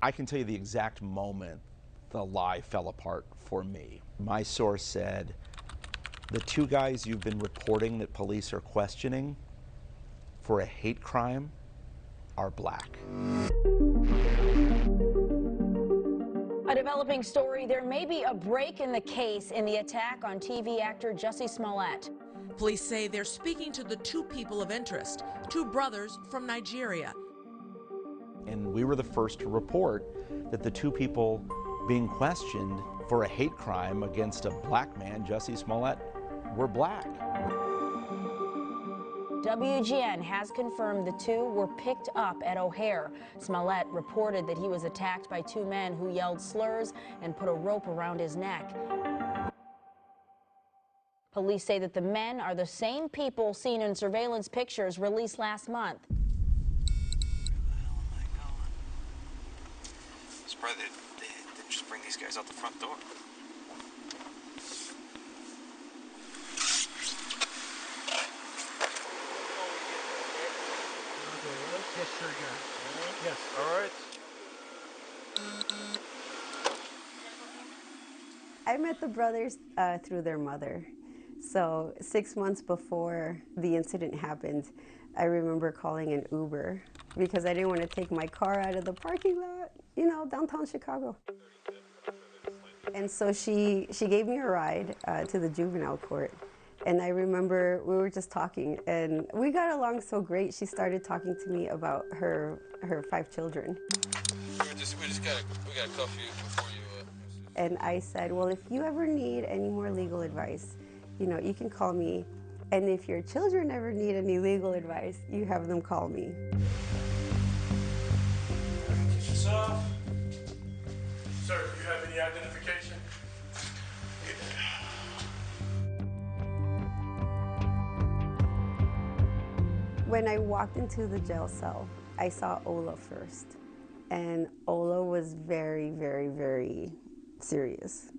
I can tell you the exact moment the lie fell apart for me. My source said, the two guys you've been reporting that police are questioning for a hate crime are black. A developing story, there may be a break in the case in the attack on TV actor Jussie Smollett. Police say they're speaking to the two people of interest, two brothers from Nigeria. And we were the first to report that the two people being questioned for a hate crime against a black man, Jussie Smollett, were black. WGN has confirmed the two were picked up at O'Hare. Smollett reported that he was attacked by two men who yelled slurs and put a rope around his neck. Police say that the men are the same people seen in surveillance pictures released last month. Surprised they didn't just bring these guys out the front door. Yes, sure, yeah. Yes, all right. I met the brothers through their mother. So 6 months before the incident happened, I remember calling an Uber because I didn't want to take my car out of the parking lot, you know, downtown Chicago. And so she gave me a ride to the juvenile court. And I remember we were just talking, and we got along so great. She started talking to me about her 5 children. We got a coffee before you. And I said, well, if you ever need any more legal advice, you know, you can call me. And if your children ever need any legal advice, you have them call me. Kick this off. Sir, do you have any identification? When I walked into the jail cell, I saw Ola first. And Ola was very, very, very serious.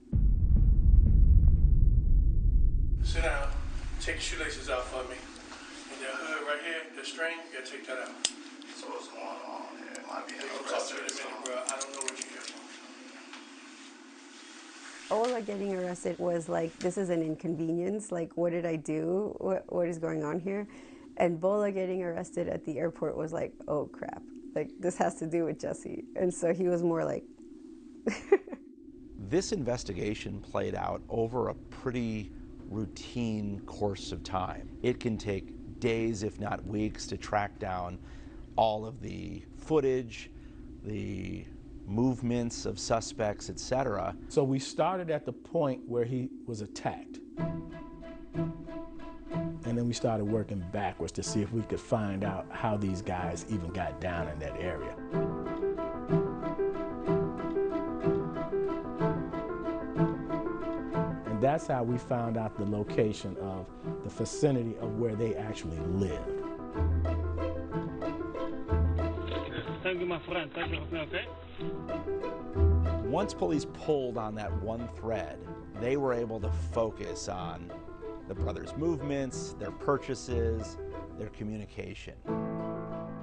Sit down. Take your shoelaces out for me. And your hood right here, the string, you gotta take that out. So what's going on here? It might be We'll talk to you in a minute, bro. I don't know what you're here for. Ola getting arrested was like, this is an inconvenience. Like, what did I do? What is going on here? And Bola getting arrested at the airport was like, oh crap, like this has to do with Jussie. And so he was more like. This investigation played out over a pretty routine course of time. It can take days, if not weeks, to track down all of the footage, the movements of suspects, etc. So we started at the point where he was attacked. And then we started working backwards to see if we could find out how these guys even got down in that area. And that's how we found out the location of the vicinity of where they actually lived. Thank you, my friend. Thank you, okay? Once police pulled on that one thread, they were able to focus on the brothers' movements, their purchases, their communication.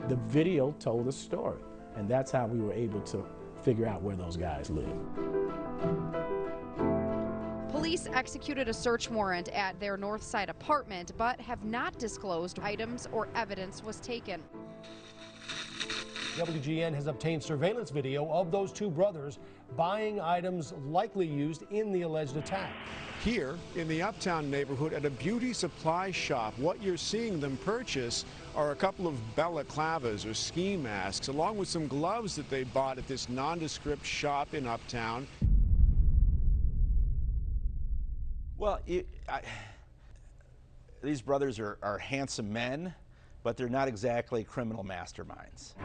The video told a story, and that's how we were able to figure out where those guys lived. Police executed a search warrant at their Northside apartment, but have not disclosed items or evidence was taken. WGN has obtained surveillance video of those two brothers buying items likely used in the alleged attack. Here in the Uptown neighborhood at a beauty supply shop, what you're seeing them purchase are a couple of balaclavas or ski masks, along with some gloves that they bought at this nondescript shop in Uptown. Well, these brothers are handsome men, but they're not exactly criminal masterminds.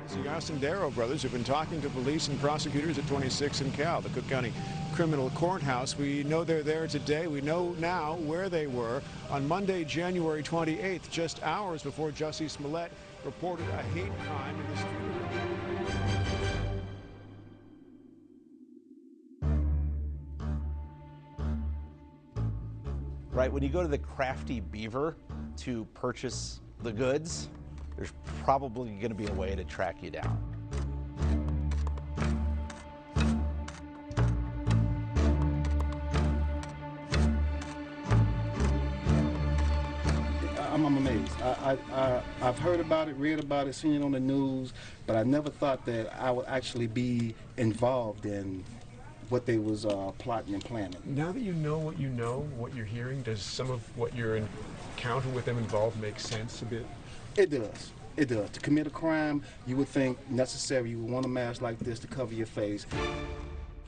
The Arcendaro brothers have been talking to police and prosecutors at 26 and Cal, the Cook County Criminal Courthouse. We know they're there today. We know now where they were on Monday, January 28th, just hours before Jussie Smollett reported a hate crime in the street. Right, when you go to the Crafty Beaver to purchase the goods, there's probably going to be a way to track you down. I'm amazed. I've heard about it, read about it, seen it on the news, but I never thought that I would actually be involved in what they was plotting and planning. Now that you know, what you're hearing, does some of what you're encountering with them involved make sense a bit? It does. It does. To commit a crime, you would think necessary. You would want a mask like this to cover your face.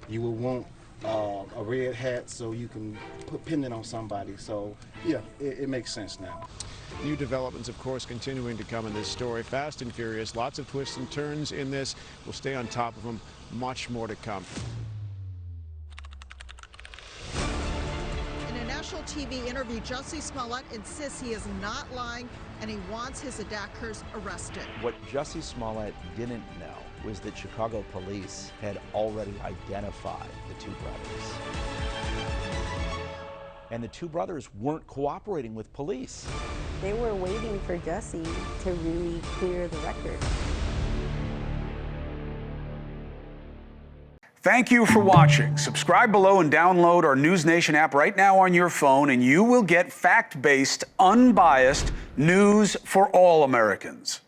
You would want a red hat so you can pin it on somebody. So, yeah, it makes sense now. New developments, of course, continuing to come in this story. Fast and furious, lots of twists and turns in this. We'll stay on top of them. Much more to come. In a national TV interview, Jussie Smollett insists he is not lying and he wants his attackers arrested. What Jussie Smollett didn't know was that Chicago police had already identified the two brothers. And the two brothers weren't cooperating with police. They were waiting for Jussie to really clear the record. Thank you for watching. Subscribe below and download our NewsNation app right now on your phone, and you will get fact-based, unbiased news for all Americans.